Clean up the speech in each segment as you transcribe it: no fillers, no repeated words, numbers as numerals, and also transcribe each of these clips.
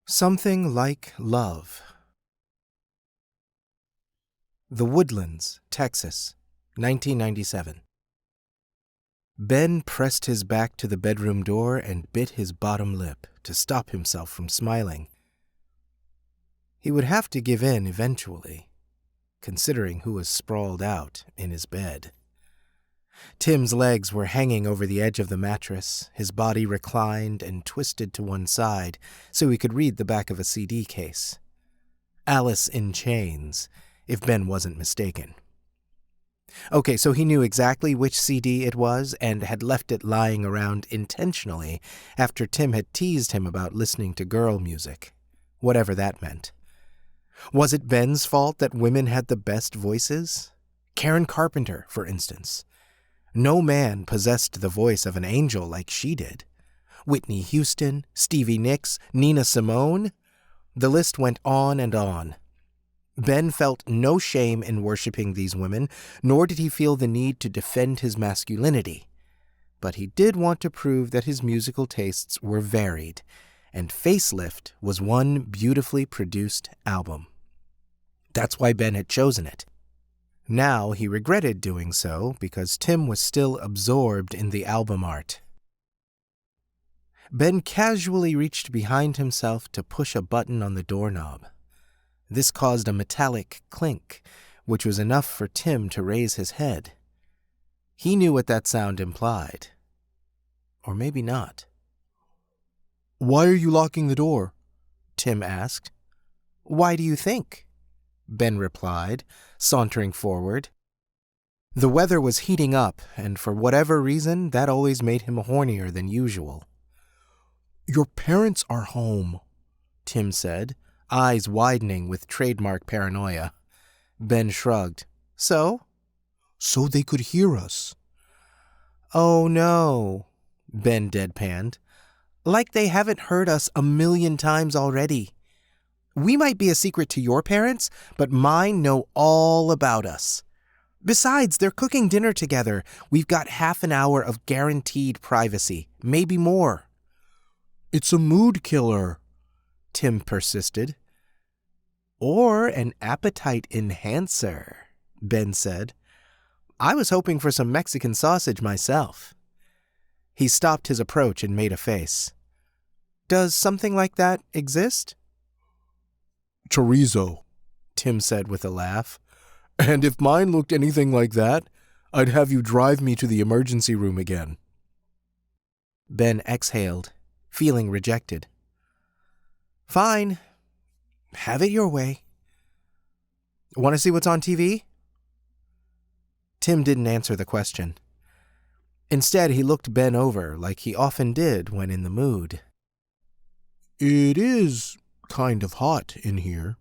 Something Like Love. The Woodlands, Texas, 1997. Ben pressed his back to the bedroom door and bit his bottom lip to stop himself from smiling. He would have to give in eventually, considering who was sprawled out in his bed. Tim's legs were hanging over the edge of the mattress, his body reclined and twisted to one side so he could read the back of a CD case. Alice in Chains, if Ben wasn't mistaken. Okay, so he knew exactly which CD it was and had left it lying around intentionally after Tim had teased him about listening to girl music, whatever that meant. Was it Ben's fault that women had the best voices? Karen Carpenter, for instance. No man possessed the voice of an angel like she did. Whitney Houston, Stevie Nicks, Nina Simone. The list went on and on. Ben felt no shame in worshiping these women, nor did he feel the need to defend his masculinity. But he did want to prove that his musical tastes were varied, and Facelift was one beautifully produced album. That's why Ben had chosen it. Now he regretted doing so because Tim was still absorbed in the album art. Ben casually reached behind himself to push a button on the doorknob. This caused a metallic clink, which was enough for Tim to raise his head. He knew what that sound implied. Or maybe not. "Why are you locking the door?" Tim asked. "Why do you think?" Ben replied, sauntering forward. The weather was heating up, and for whatever reason, that always made him hornier than usual. "Your parents are home," Tim said, eyes widening with trademark paranoia. Ben shrugged. "So?" "So they could hear us." "Oh, no," Ben deadpanned. "Like they haven't heard us 1,000,000 times already. We might be a secret to your parents, but mine know all about us. Besides, they're cooking dinner together. We've got half an hour of guaranteed privacy, maybe more." "It's a mood killer," Tim persisted. "Or an appetite enhancer," Ben said. "I was hoping for some Mexican sausage myself." He stopped his approach and made a face. "Does something like that exist?" "Chorizo," Tim said with a laugh. "And if mine looked anything like that, I'd have you drive me to the emergency room again." Ben exhaled, feeling rejected. "Fine. Have it your way. Want to see what's on TV?" Tim didn't answer the question. Instead, he looked Ben over like he often did when in the mood. "It is kind of hot in here."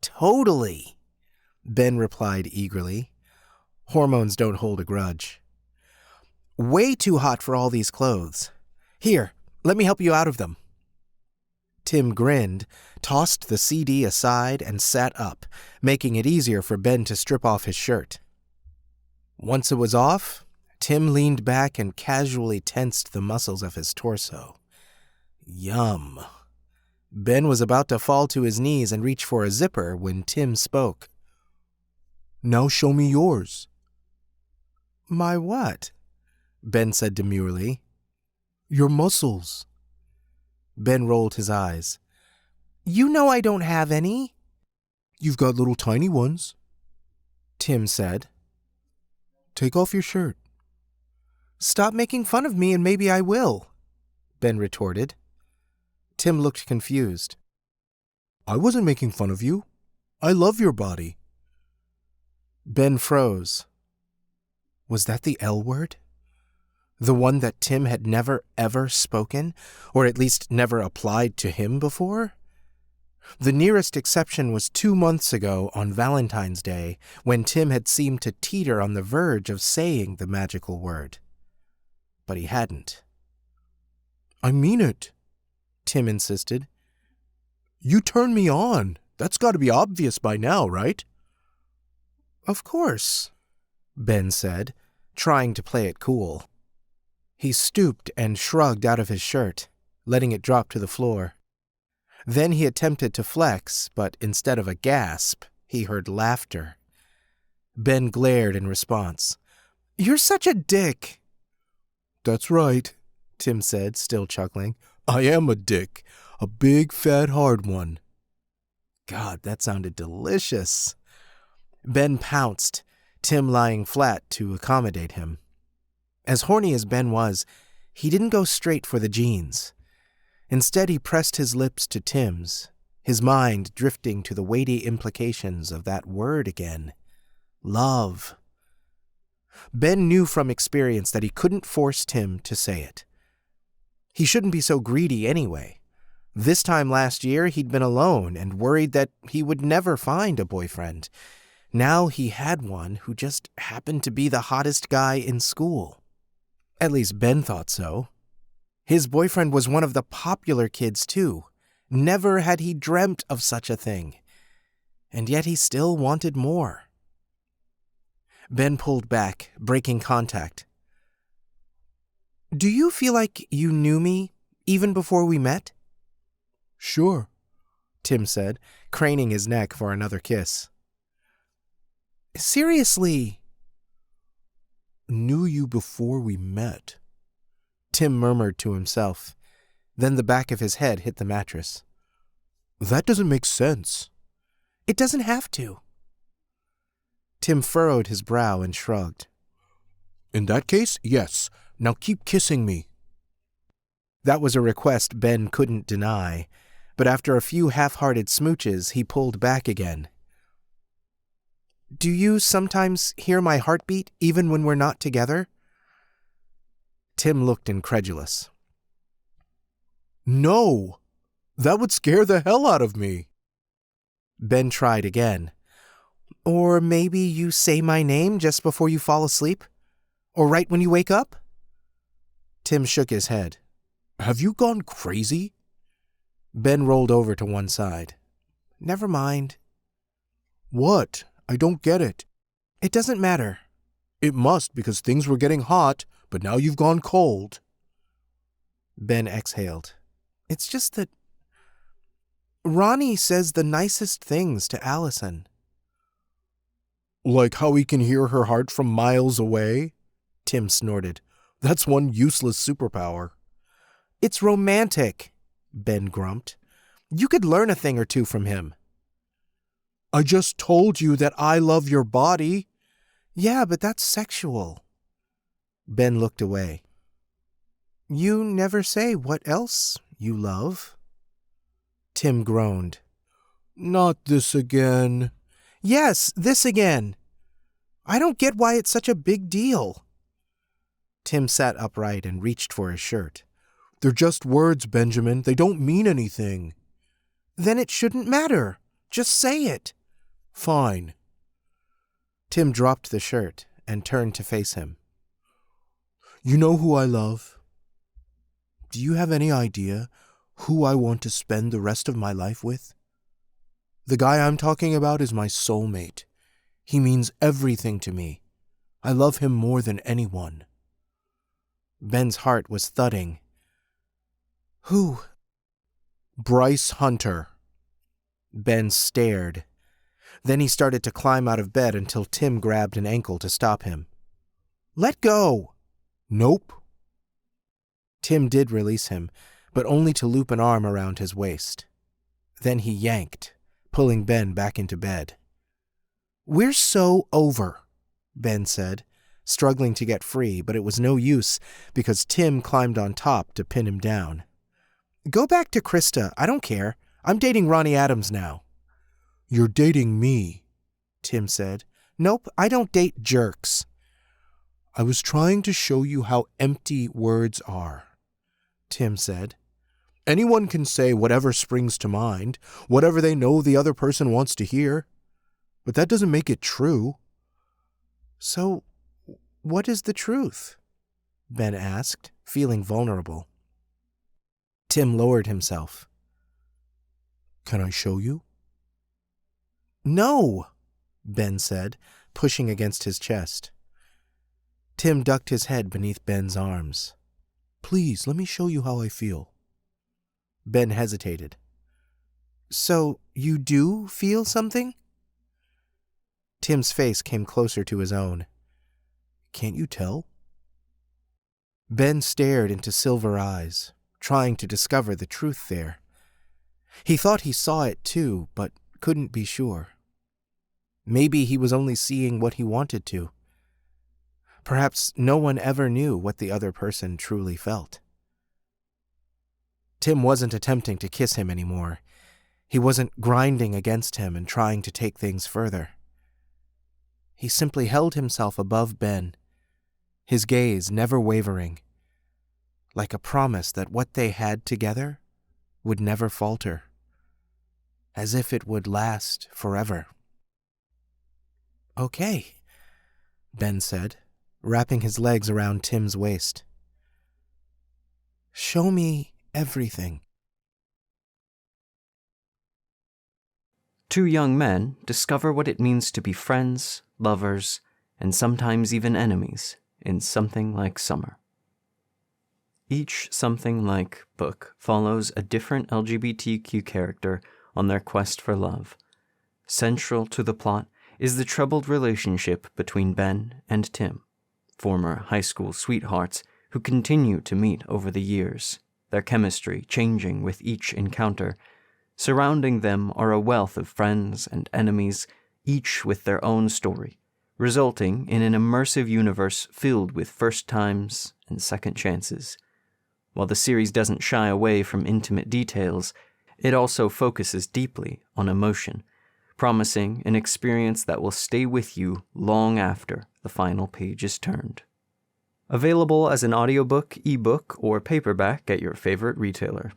"Totally," Ben replied eagerly. Hormones don't hold a grudge. "Way too hot for all these clothes. Here, let me help you out of them." Tim grinned, tossed the CD aside, and sat up, making it easier for Ben to strip off his shirt. Once it was off, Tim leaned back and casually tensed the muscles of his torso. Yum. Ben was about to fall to his knees and reach for a zipper when Tim spoke. "Now show me yours." "My what?" Ben said demurely. "Your muscles." Ben rolled his eyes. "You know I don't have any." "You've got little tiny ones," Tim said. "Take off your shirt." "Stop making fun of me and maybe I will," Ben retorted. Tim looked confused. "I wasn't making fun of you. I love your body." Ben froze. Was that the L word? The one that Tim had never, ever spoken, or at least never applied to him before? The nearest exception was 2 months ago on Valentine's Day, when Tim had seemed to teeter on the verge of saying the magical word. But he hadn't. "I mean it," Tim insisted. "You turn me on. That's got to be obvious by now, right?" "Of course," Ben said, trying to play it cool. He stooped and shrugged out of his shirt, letting it drop to the floor. Then he attempted to flex, but instead of a gasp, he heard laughter. Ben glared in response. "You're such a dick." "That's right," Tim said, still chuckling. "I am a dick. A big, fat, hard one." God, that sounded delicious. Ben pounced, Tim lying flat to accommodate him. As horny as Ben was, he didn't go straight for the jeans. Instead, he pressed his lips to Tim's, his mind drifting to the weighty implications of that word again. Love. Ben knew from experience that he couldn't force Tim to say it. He shouldn't be so greedy anyway. This time last year, he'd been alone and worried that he would never find a boyfriend. Now he had one who just happened to be the hottest guy in school. At least Ben thought so. His boyfriend was one of the popular kids, too. Never had he dreamt of such a thing. And yet he still wanted more. Ben pulled back, breaking contact. "Do you feel like you knew me even before we met?" "Sure," Tim said, craning his neck for another kiss. "Seriously?" "Knew you before we met," Tim murmured to himself. Then the back of his head hit the mattress. "That doesn't make sense." "It doesn't have to." Tim furrowed his brow and shrugged. "In that case, yes. Now keep kissing me." That was a request Ben couldn't deny, but after a few half-hearted smooches, he pulled back again. "Do you sometimes hear my heartbeat even when we're not together?" Tim looked incredulous. "No, that would scare the hell out of me." Ben tried again. "Or maybe you say my name just before you fall asleep? Or right when you wake up?" Tim shook his head. "Have you gone crazy?" Ben rolled over to one side. "Never mind." "What? I don't get it." "It doesn't matter." "It must, because things were getting hot, but now you've gone cold." Ben exhaled. "It's just that Ronnie says the nicest things to Allison." "Like how he can hear her heart from miles away?" Tim snorted. "That's one useless superpower." "It's romantic," Ben grumped. "You could learn a thing or two from him." "I just told you that I love your body." "Yeah, but that's sexual." Ben looked away. "You never say what else you love." Tim groaned. "Not this again." "Yes, this again. I don't get why it's such a big deal." Tim sat upright and reached for his shirt. "They're just words, Benjamin. They don't mean anything." "Then it shouldn't matter. Just say it." "Fine." Tim dropped the shirt and turned to face him. "You know who I love? Do you have any idea who I want to spend the rest of my life with? The guy I'm talking about is my soulmate. He means everything to me. I love him more than anyone." Ben's heart was thudding. "Who?" "Bryce Hunter." Ben stared. Then he started to climb out of bed until Tim grabbed an ankle to stop him. "Let go!" "Nope." Tim did release him, but only to loop an arm around his waist. Then he yanked, pulling Ben back into bed. "We're so over," Ben said, struggling to get free, but it was no use because Tim climbed on top to pin him down. "Go back to Krista. I don't care. I'm dating Ronnie Adams now." "You're dating me," Tim said. "Nope, I don't date jerks." "I was trying to show you how empty words are," Tim said. "Anyone can say whatever springs to mind, whatever they know the other person wants to hear. But that doesn't make it true." "So, what is the truth?" Ben asked, feeling vulnerable. Tim lowered himself. "Can I show you?" "No," Ben said, pushing against his chest. Tim ducked his head beneath Ben's arms. "Please, let me show you how I feel." Ben hesitated. So, you do feel something? Tim's face came closer to his own. Can't you tell? Ben stared into silver eyes, trying to discover the truth there. He thought he saw it too, but couldn't be sure. Maybe he was only seeing what he wanted to. Perhaps no one ever knew what the other person truly felt. Tim wasn't attempting to kiss him anymore. He wasn't grinding against him and trying to take things further. He simply held himself above Ben, his gaze never wavering, like a promise that what they had together would never falter, as if it would last forever. Okay, Ben said, wrapping his legs around Tim's waist. Show me everything. Two young men discover what it means to be friends, lovers, and sometimes even enemies in Something Like Summer. Each Something Like book follows a different LGBTQ character on their quest for love. Central to the plot is the troubled relationship between Ben and Tim, former high school sweethearts who continue to meet over the years, their chemistry changing with each encounter. Surrounding them are a wealth of friends and enemies, each with their own story, resulting in an immersive universe filled with first times and second chances. While the series doesn't shy away from intimate details, it also focuses deeply on emotion, promising an experience that will stay with you long after the final page is turned. Available as an audiobook, ebook, or paperback at your favorite retailer.